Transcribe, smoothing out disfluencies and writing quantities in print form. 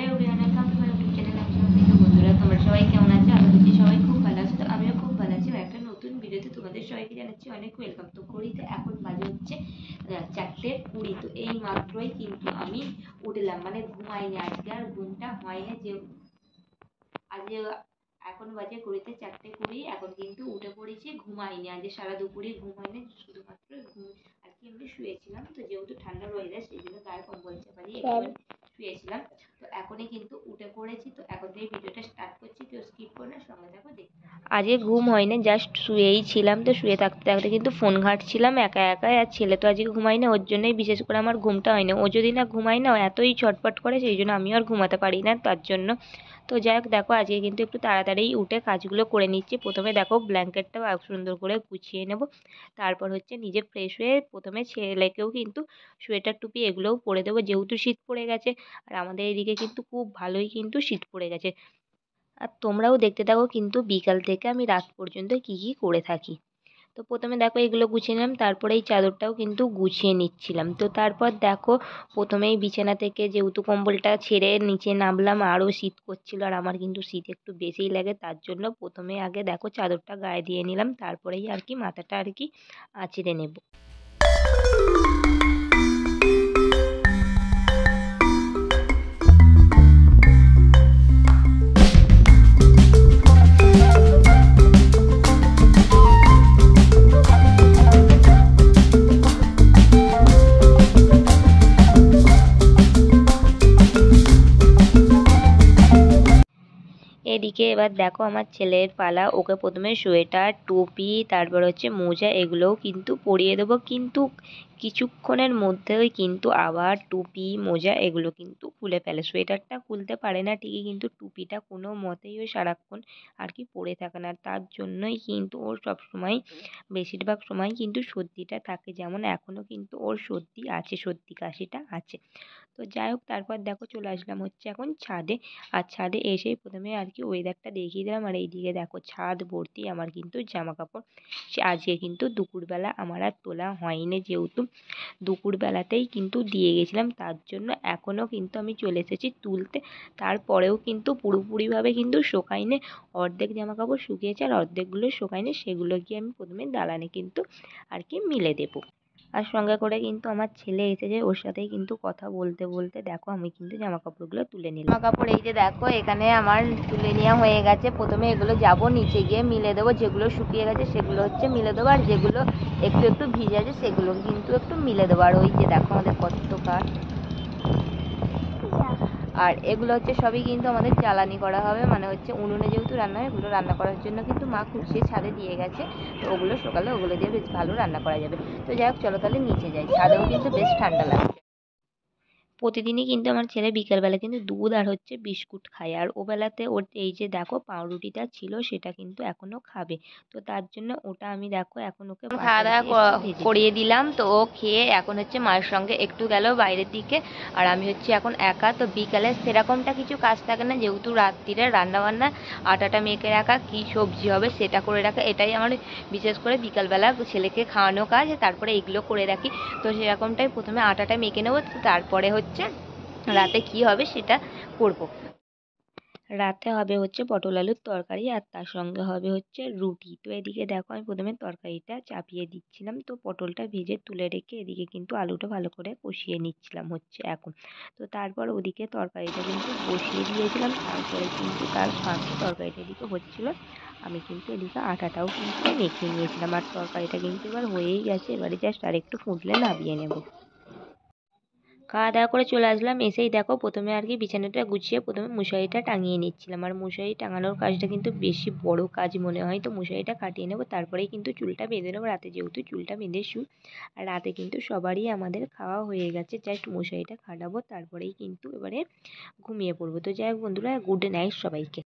Hello everyone, welcome to my YouTube channel. আমি সবাই বন্ধুরা, তোমরা সবাই কেমন আছো? আশা করছি সবাই খুব ভালো আছো। তো আমিও খুব ভালো আছি। একটা নতুন ভিডিওতে তোমাদের সবাইকে জানাচ্ছি অনেক ওয়েলকাম। তো ঘড়িতে এখন বাজে হচ্ছে 4:20। তো এই মাত্রই কিন্তু আমি উঠলাম, মানে ঘুমাইনি আজকে, আর ঘুমটা হয়নি। যে আজকে এখন বাজে ঘড়িতে 4:20, এখন কিন্তু উঠে পড়েছি, ঘুমাইনি আজকে, সারা দুপুরে ঘুম হয়নি, শুধুমাত্র ঘুম আর কি এমনি শুয়েছিলাম। তো যেহেতু ঠান্ডার ওয়েদার, সেই জন্য গায়ে কম্বল চাপালি একটুখানি শুয়েছিলাম। তো এখনই কিন্তু উঠে পড়েছি। তো এখন থেকে ভিডিওটা স্টার্ট করছি, কেউ স্কিপ করে না, সঙ্গে থাকো দেখতে। আজকে ঘুম হয়নি, জাস্ট শুয়েই ছিলাম। তো শুয়ে থাকতে থাকতে কিন্তু ফোন ঘাঁটছিলাম একা একাই। আর ছেলে তো আজকে ঘুমাই না, ওর জন্যই বিশেষ করে আমার ঘুমটা হয়নি। ও যদি না ঘুমাই না, ও এতই ছটফট করে, সেই জন্য আমিও আর ঘুমাতে পারি না তার জন্য। তো যাই হোক, দেখো আজকে কিন্তু একটু তাড়াতাড়ি উঠে কাজগুলো করে নিচ্ছি। প্রথমে দেখো ব্ল্যাঙ্কেটটা সুন্দর করে গুছিয়ে নেব, তারপর হচ্ছে নিজে ফ্রেশ হয়ে প্রথমে ছেলেকেও কিন্তু সোয়েটার টুপি এগুলোও পরে দেবো, যেহেতু শীত পড়ে গেছে। আর আমাদের এদিকে কিন্তু খুব ভালোই কিন্তু শীত পড়ে গেছে। আর তোমরাও দেখতে থাকো কিন্তু বিকাল থেকে আমি রাত পর্যন্ত কি কি করে থাকি। তো প্রথমে দেখো এগুলো গুছিয়ে নিলাম, তারপরে এই চাদরটাও কিন্তু গুছিয়ে নিচ্ছিলাম। তো তারপর দেখো প্রথমেই বিছানা থেকে যেহেতু কম্বলটা ছেড়ে নিচে নামলাম, আরও শীত করছিল, আর আমার কিন্তু শীত একটু বেশিই লাগে, তার জন্য প্রথমে আগে দেখো চাদরটা গায়ে দিয়ে নিলাম, তারপরেই আর কি মাথাটা আর কি আঁচড়ে নেব। এদিকে এবার দেখো আমার ছেলের পালা, ওকে প্রথমে সোয়েটার টুপি তারপর হচ্ছে মোজা এগুলোও কিন্তু পরিয়ে দেবো, কিন্তু কিছুক্ষণের মধ্যেই কিন্তু আবার টুপি মোজা এগুলো কিন্তু খুলে ফেলে। সোয়েটারটা খুলতে পারে না ঠিকই, কিন্তু টুপিটা কোনো মতেই ও সারাক্ষণ আর কি পরে থাকে না, তার জন্যই কিন্তু ওর সবসময় বেশিরভাগ সময় কিন্তু সর্দিটা থাকে। যেমন এখনও কিন্তু ওর সর্দি আছে, সর্দি কাশিটা আছে। তো যাই হোক, তারপর দেখো চলে আসলাম হচ্ছে এখন ছাদে। আর ছাদে এসেই প্রথমে আর কি ওয়েদারটা দেখিয়ে দিলাম। আর এইদিকে দেখো ছাদ ভর্তি আমার কিন্তু জামা কাপড়। আজকে কিন্তু দুপুরবেলা আমার আর তোলা হয়নি, যেহেতু দুপুরবেলাতেই কিন্তু দিয়ে গেছিলাম, তার জন্য এখনও কিন্তু আমি চলে এসেছি তুলতে। তারপরেও কিন্তু পুরোপুরিভাবে কিন্তু শোকায়নি, অর্ধেক জামা কাপড় শুকিয়েছে আর অর্ধেকগুলো শোকায়নি, সেগুলো গিয়ে আমি প্রথমে দালানে কিন্তু আর কি মিলে দেবো। আর সঙ্গে করে কিন্তু আমার ছেলে এসেছে, ওর সাথেই কিন্তু কথা বলতে বলতে দেখো আমি কিন্তু জামা কাপড়গুলো তুলে নিলাম। জামা কাপড় এই যে দেখো এখানে আমার তুলে নেওয়া হয়ে গেছে। প্রথমে এগুলো যাব নিচে গিয়ে মিলে দেবো, যেগুলো শুকিয়ে গেছে সেগুলো হচ্ছে মিলে দেবো, আর যেগুলো একটু একটু ভিজে আছে সেগুলো কিন্তু একটু মিলে দেবো। আর ওই যে দেখো আমাদের কত কাঠ, আর এগুলো হচ্ছে সবই কিন্তু আমাদের জ্বালানি করা হবে, মানে হচ্ছে উনুনে যেহেতু রান্না হয়, এগুলো রান্না করার জন্য কিন্তু মা কুচিয়ে ছাদে দিয়ে গেছে। তো ওগুলো সকালে ওগুলো দিয়ে বেশ ভালো রান্না করা যাবে। তো যাই হোক, চলো তাহলে নিচে যাই, ছাদেও কিন্তু বেশ ঠান্ডা লাগবে। প্রতিদিনই কিন্তু আমার ছেলে বিকেলবেলা কিন্তু দুধ আর হচ্ছে বিস্কুট খায়, আর ও বেলাতে ওর এই যে দেখো পাউরুটিটা ছিল সেটা কিন্তু এখনও খাবে। তো তার জন্য ওটা আমি দেখো এখন ওকে খাওয়া দাওয়া করিয়ে দিলাম। তো ও খেয়ে এখন হচ্ছে মায়ের সঙ্গে একটু গেল বাইরের দিকে, আর আমি হচ্ছে এখন একা। তো বিকালে সেরকমটা কিছু কাজ থাকে না, যেহেতু রাত্রিরে রান্নাবান্না, আটাটা মেখে রাখা, কি সবজি হবে সেটা করে রাখা, এটাই আমার বিশেষ করে বিকালবেলা ছেলেকে খাওয়ানো কাজ। তারপরে এইগুলো করে রাখি। তো সেরকমটাই প্রথমে আটাটা মেখে নেবো, তারপরে হচ্ছে রাতে কি হবে সেটা করব। রাতে হবে হচ্ছে পটল আলুর তরকারি, আর তার সঙ্গে হবে হচ্ছে রুটি। তো এদিকে দেখো আমি প্রথমে তরকারিটা চাপিয়ে দিচ্ছিলাম, তো পটলটা ভেজে তুলে রেখে এদিকে কিন্তু আলুটা ভালো করে কষিয়ে নিচ্ছিলাম হচ্ছে এখন। তো তারপর ওদিকে তরকারিটা কিন্তু বসিয়ে দিয়েছিলাম, তারপরে কিন্তু তার ফাঁকে তরকারিটা এদিকে হচ্ছিল, আমি কিন্তু এদিকে আটাটাও কিন্তু মেখে নিয়েছিলাম। আর তরকারিটা কিন্তু এবার হয়েই গেছে, এবারে জাস্ট আর একটু ফুটলে নামিয়ে নেব। খাওয়া দাওয়া করে চলে আসলাম, এসেই দেখো প্রথমে আর কি বিছানাটা গুছিয়ে প্রথমে মশারিটা টাঙিয়ে নিচ্ছিলাম। আর মশারি টাঙানোর কাজটা কিন্তু বেশি বড় কাজ মনে হয়, তো মশারিটা কাটিয়ে নেবো, তারপরেই কিন্তু চুলটা বেঁধে নেবো। রাতে যেহেতু চুলটা বেঁধে শুই, আর রাতে কিন্তু সবারই আমাদের খাওয়া হয়ে গেছে, জাস্ট মশারিটা খাটাবো, তারপরেই কিন্তু এবারে ঘুমিয়ে পড়বো। তো যাই হোক বন্ধুরা, গুড নাইট সবাইকে।